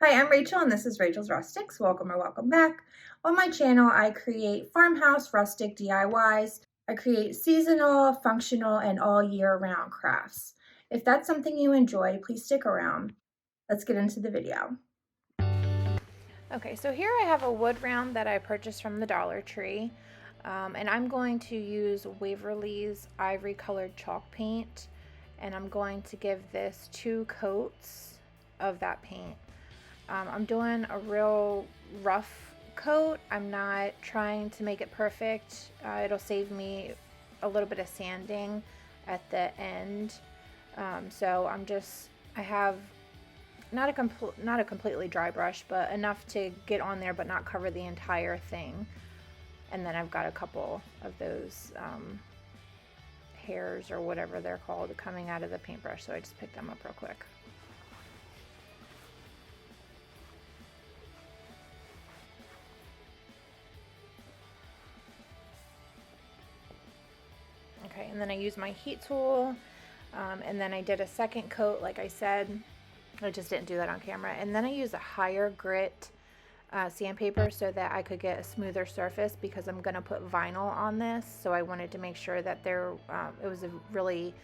Hi, I'm Rachel and this is Rachel's Rustics. Welcome or welcome back. On my channel, I create farmhouse rustic DIYs. I create seasonal, functional, and all year round crafts. If that's something you enjoy, please stick around. Let's get into the video. Okay, so here I have a wood round that I purchased from the Dollar Tree. And I'm going to use Waverly's ivory colored chalk paint. And I'm going to give this 2 coats of that paint. I'm doing a real rough coat. I'm not trying to make it perfect. It'll save me a little bit of sanding at the end. So I have not a completely dry brush, but enough to get on there but not cover the entire thing. And then I've got a couple of those hairs or whatever they're called coming out of the paintbrush, so I just picked them up real quick. Okay, and then I use my heat tool, and then I did a second coat, like I said. I just didn't do that on camera. And then I used a higher grit sandpaper so that I could get a smoother surface, because I'm going to put vinyl on this. So I wanted to make sure that it was a really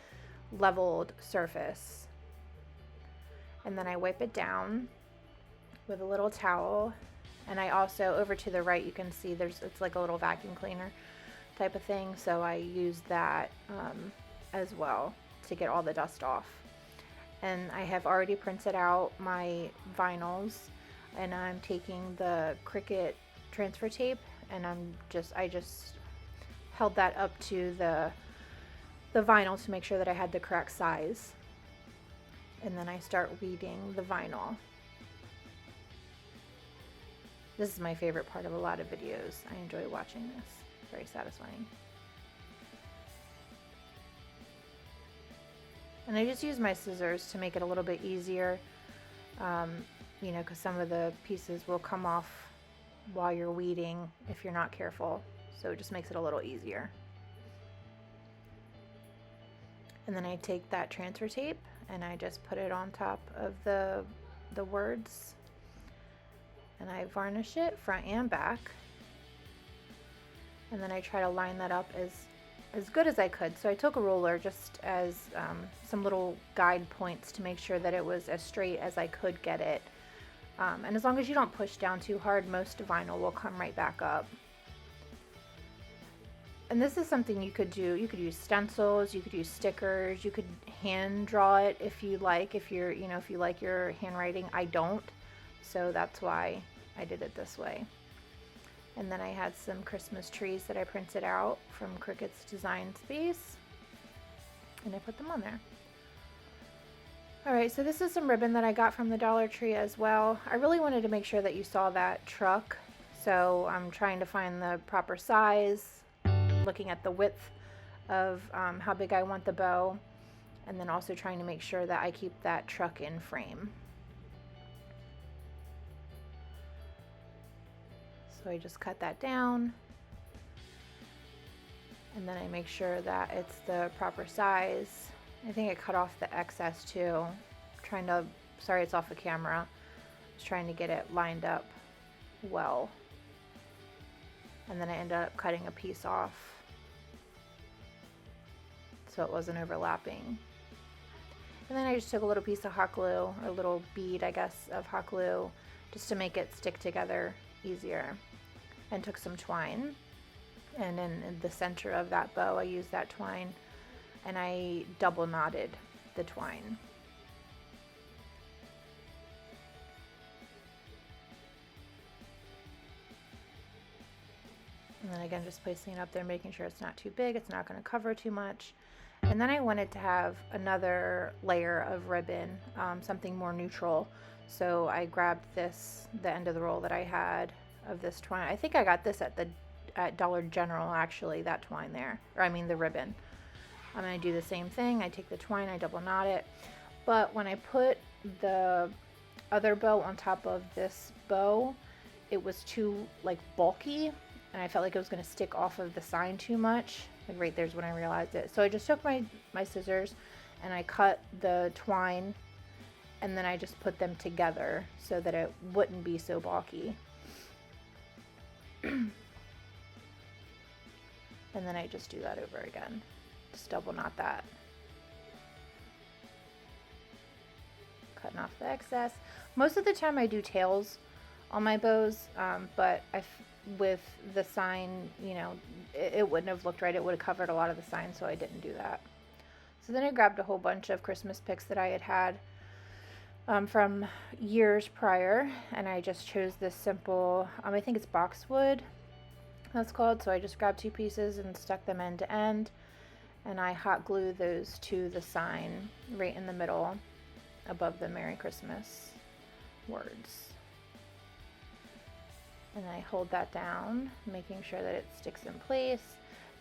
leveled surface. And then I wipe it down with a little towel. And I also, over to the right, you can see it's like a little vacuum cleaner type of thing, so I use that as well to get all the dust off. And I have already printed out my vinyls, and I'm taking the Cricut transfer tape, and I just held that up to the vinyl to make sure that I had the correct size. And then I start weeding the vinyl. This is my favorite part of a lot of videos. I enjoy watching this. Very satisfying. And I just use my scissors to make it a little bit easier, because some of the pieces will come off while you're weeding if you're not careful. So it just makes it a little easier. And then I take that transfer tape and I just put it on top of the words, and I varnish it front and back. And then I try to line that up as good as I could. So I took a ruler just as some little guide points to make sure that it was as straight as I could get it. And as long as you don't push down too hard, most vinyl will come right back up. And this is something you could do. You could use stencils, you could use stickers, you could hand draw it if you like, if you like your handwriting. I don't, so that's why I did it this way. And then I had some Christmas trees that I printed out from Cricut's Design Space, and I put them on there. Alright, so this is some ribbon that I got from the Dollar Tree as well. I really wanted to make sure that you saw that truck, so I'm trying to find the proper size, looking at the width of how big I want the bow, and then also trying to make sure that I keep that truck in frame. So I just cut that down, and then I make sure that it's the proper size. I think I cut off the excess too. Sorry it's off the camera. I was trying to get it lined up well. And then I ended up cutting a piece off so it wasn't overlapping. And then I just took a little piece of hot glue, or a little bead, I guess, of hot glue, just to make it stick together easier. And took some twine, and in the center of that bow I used that twine, and I double knotted the twine. And then again, just placing it up there, making sure it's not too big, it's not going to cover too much. And then I wanted to have another layer of ribbon, something more neutral. So I grabbed the end of the roll that I had of this twine. I think I got this at Dollar General, actually, that twine there, or I mean the ribbon. I'm going to do the same thing. I take the twine, I double knot it, but when I put the other bow on top of this bow, it was too bulky, and I felt like it was going to stick off of the sign too much. Like right there's when I realized it. So I just took my scissors and I cut the twine and then I just put them together so that it wouldn't be so bulky. And then I just do that over again. Just double knot that. Cutting off the excess. Most of the time I do tails on my bows, but with the sign, you know, it wouldn't have looked right. It would have covered a lot of the sign, so I didn't do that. So then I grabbed a whole bunch of Christmas picks that I had from years prior, and I just chose this simple, I think it's boxwood, that's called. So I just grabbed 2 pieces and stuck them end to end, and I hot glue those to the sign right in the middle above the Merry Christmas words. And I hold that down, making sure that it sticks in place.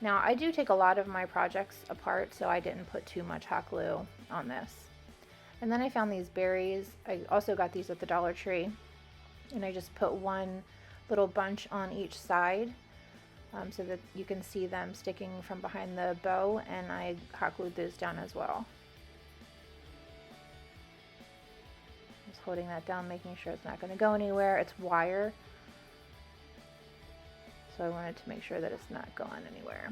Now, I do take a lot of my projects apart, so I didn't put too much hot glue on this. And then I found these berries. I also got these at the Dollar Tree, and I just put one little bunch on each side so that you can see them sticking from behind the bow, and I hot glued those down as well. Just holding that down, making sure it's not going to go anywhere. It's wire, so I wanted to make sure that it's not going anywhere.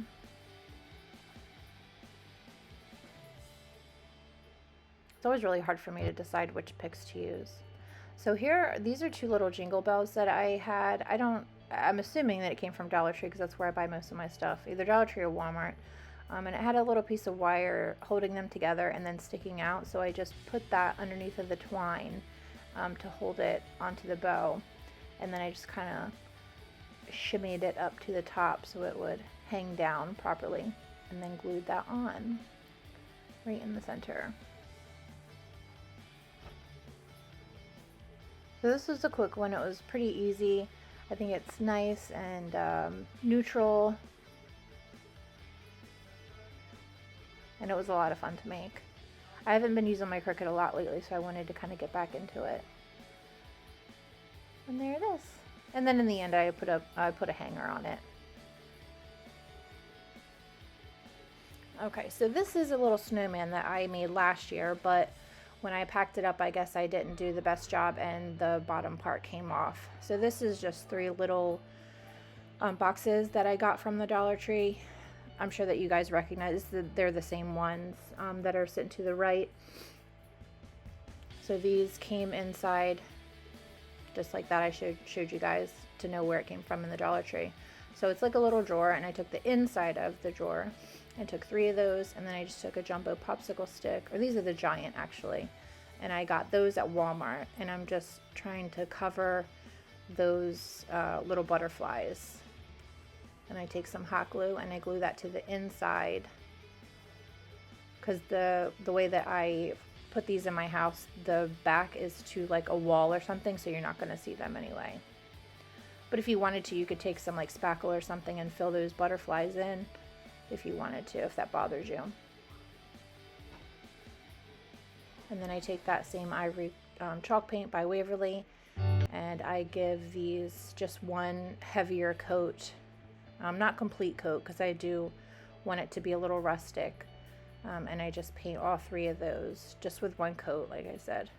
It's always really hard for me to decide which picks to use. So here, these are 2 little jingle bells that I had. I'm assuming that it came from Dollar Tree because that's where I buy most of my stuff, either Dollar Tree or Walmart. And it had a little piece of wire holding them together and then sticking out. So I just put that underneath of the twine to hold it onto the bow. And then I just kind of shimmied it up to the top so it would hang down properly, and then glued that on right in the center. So this was a quick one. It was pretty easy. I think it's nice and neutral, and it was a lot of fun to make. I haven't been using my Cricut a lot lately, so I wanted to kind of get back into it. And there it is. And then in the end, I put a hanger on it. Okay, so this is a little snowman that I made last year, but when I packed it up, I guess I didn't do the best job and the bottom part came off. So this is just 3 little boxes that I got from the Dollar Tree. I'm sure that you guys recognize they're the same ones that are sitting to the right. So these came inside just like that. I showed you guys to know where it came from in the Dollar Tree. So it's like a little drawer, and I took the inside of the drawer. I took 3 of those, and then I just took a jumbo popsicle stick, or these are the giant actually, and I got those at Walmart, and I'm just trying to cover those little butterflies. And I take some hot glue and I glue that to the inside, because the way that I put these in my house, the back is to like a wall or something, so you're not going to see them anyway. But if you wanted to, you could take some like spackle or something and fill those butterflies in if you wanted to, if that bothers you. And then I take that same ivory chalk paint by Waverly, and I give these just one heavier coat, not complete coat, because I do want it to be a little rustic. And I just paint all 3 of those just with one coat, like I said.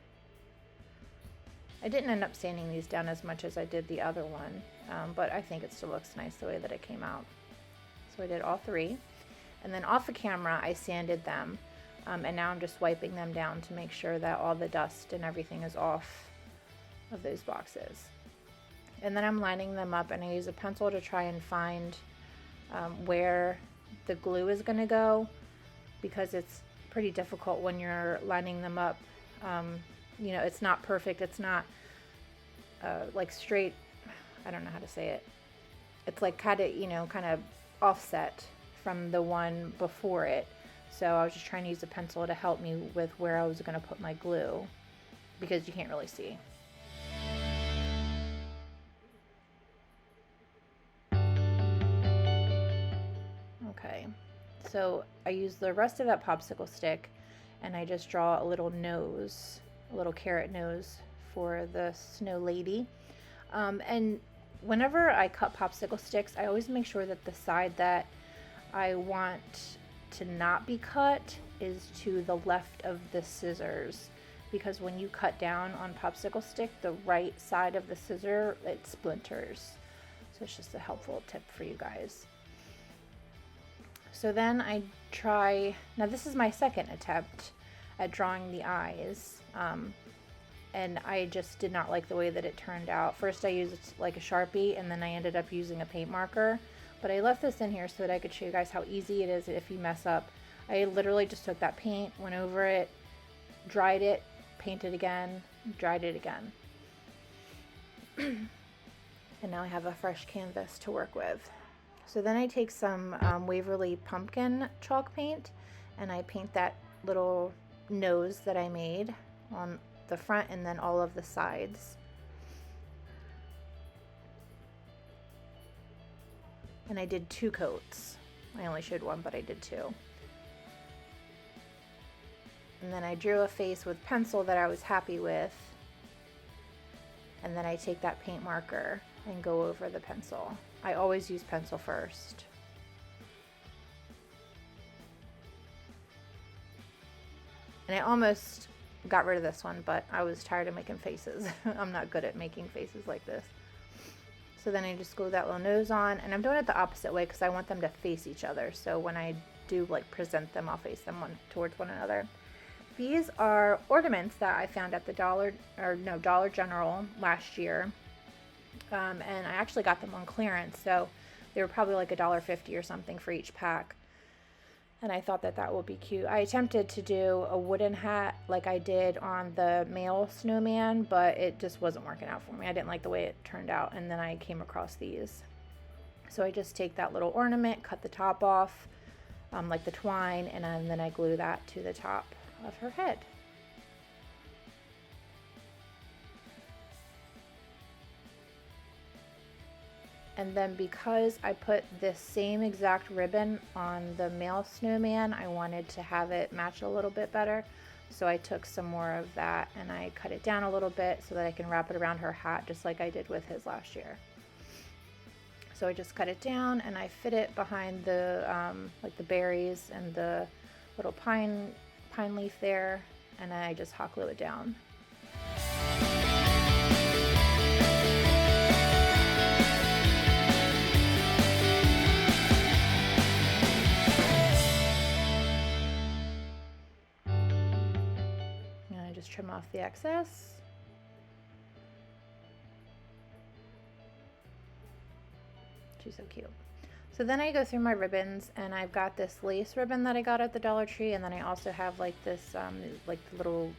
I didn't end up sanding these down as much as I did the other one, but I think it still looks nice the way that it came out. So I did all 3, and then off the camera I sanded them, and now I'm just wiping them down to make sure that all the dust and everything is off of those boxes. And then I'm lining them up, and I use a pencil to try and find where the glue is going to go, because it's pretty difficult when you're lining them up. You know, it's not perfect. It's not like straight. I don't know how to say it. It's like kind of offset from the one before it. So I was just trying to use a pencil to help me with where I was going to put my glue, because you can't really see. Okay, so I use the rest of that popsicle stick, and I just draw a little nose, a little carrot nose for the snow lady. And whenever I cut popsicle sticks, I always make sure that the side that I want to not be cut is to the left of the scissors, because when you cut down on popsicle stick, the right side of the scissor, it splinters. So it's just a helpful tip for you guys. So then I try, now this is my second attempt at drawing the eyes. And I just did not like the way that it turned out. First I used like a Sharpie, and then I ended up using a paint marker. But I left this in here so that I could show you guys how easy it is if you mess up. I literally just took that paint, went over it, dried it, painted again, dried it again. And now I have a fresh canvas to work with. So then I take some Waverly Pumpkin chalk paint, and I paint that little nose that I made on the front and then all of the sides. And I did 2 coats. I only showed 1, but I did 2. And then I drew a face with pencil that I was happy with. And then I take that paint marker and go over the pencil. I always use pencil first. And I almost got rid of this one, but I was tired of making faces. I'm not good at making faces like this. So then I just glue that little nose on, and I'm doing it the opposite way because I want them to face each other. So when I do like present them, I'll face them towards one another. These are ornaments that I found at the Dollar General last year. And I actually got them on clearance, so they were probably like $1.50 or something for each pack. And I thought that that would be cute. I attempted to do a wooden hat like I did on the male snowman, but it just wasn't working out for me. I didn't like the way it turned out, and then I came across these. So I just take that little ornament, cut the top off, like the twine, and then I glue that to the top of her head. And then because I put this same exact ribbon on the male snowman, I wanted to have it match a little bit better. So I took some more of that and I cut it down a little bit so that I can wrap it around her hat just like I did with his last year. So I just cut it down and I fit it behind the like the berries and the little pine leaf there, and I just hot glue it down. Just trim off the excess. She's so cute. So then I go through my ribbons, and I've got this lace ribbon that I got at the Dollar Tree, and then I also have like this like little,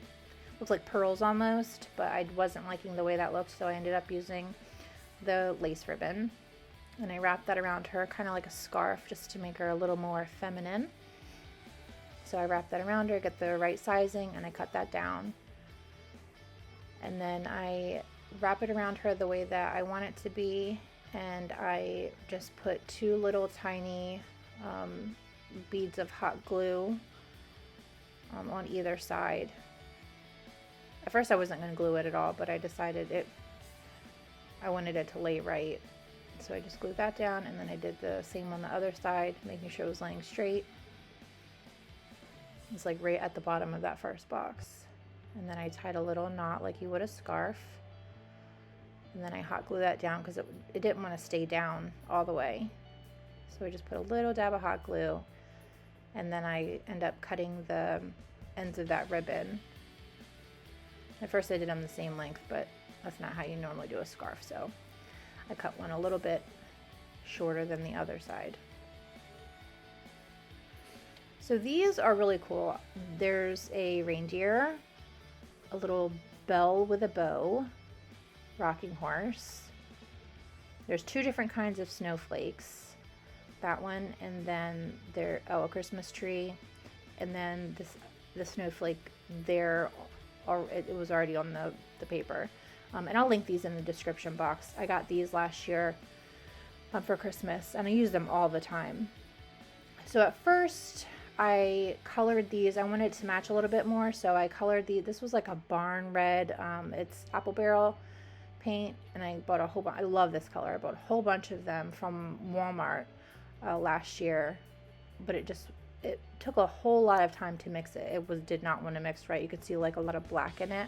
looks like pearls almost, but I wasn't liking the way that looked, so I ended up using the lace ribbon, and I wrapped that around her kind of like a scarf just to make her a little more feminine. So I wrap that around her, get the right sizing, and I cut that down. And then I wrap it around her the way that I want it to be, and I just put 2 little tiny beads of hot glue on either side. At first I wasn't going to glue it at all, but I decided I wanted it to lay right. So I just glued that down, and then I did the same on the other side, making sure it was laying straight. It's like right at the bottom of that first box. And then I tied a little knot like you would a scarf. And then I hot glue that down because it didn't want to stay down all the way. So I just put a little dab of hot glue. And then I end up cutting the ends of that ribbon. At first I did them the same length, but that's not how you normally do a scarf. So I cut one a little bit shorter than the other side. So these are really cool. There's a reindeer, a little bell with a bow, rocking horse. There's 2 different kinds of snowflakes. That one, and then a Christmas tree, and then the snowflake there, it was already on the paper. And I'll link these in the description box. I got these last year for Christmas, and I use them all the time. So at first I colored these. I wanted to match a little bit more, so I colored this was like a barn red. It's apple barrel paint, and I bought a whole bunch. I love this color. I bought a whole bunch of them from Walmart last year, but it just it took a whole lot of time to mix it. It did not want to mix right. You could see like a lot of black in it.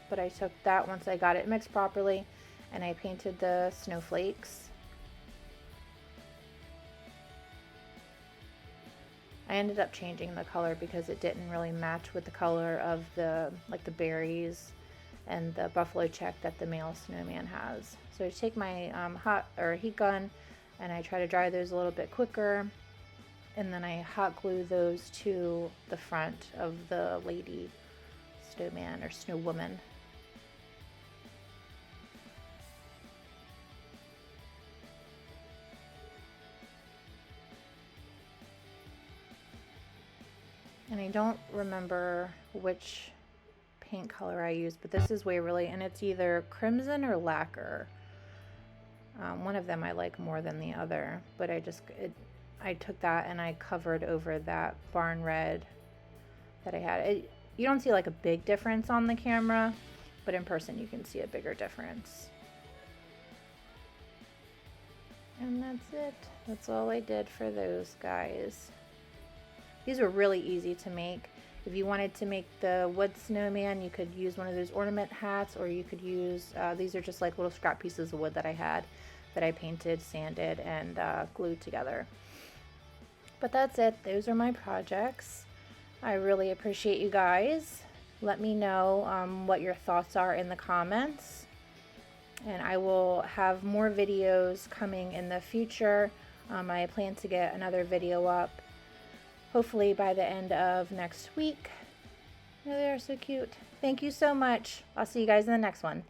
But I took that once I got it mixed properly, and I painted the snowflakes. I ended up changing the color because it didn't really match with the color of the berries and the buffalo check that the male snowman has. So I take my heat gun, and I try to dry those a little bit quicker, and then I hot glue those to the front of the lady snowman or snow woman. And I don't remember which paint color I used, but this is Waverly, and it's either crimson or lacquer. One of them I like more than the other, but I took that and I covered over that barn red that I had. You don't see like a big difference on the camera, but in person you can see a bigger difference. And that's it. That's all I did for those guys. These were really easy to make. If you wanted to make the wood snowman, you could use one of those ornament hats, or you could use, these are just like little scrap pieces of wood that I had that I painted, sanded, and glued together. But that's it. Those are my projects. I really appreciate you guys. Let me know what your thoughts are in the comments. And I will have more videos coming in the future. I plan to get another video up hopefully by the end of next week. Oh, they are so cute. Thank you so much. I'll see you guys in the next one.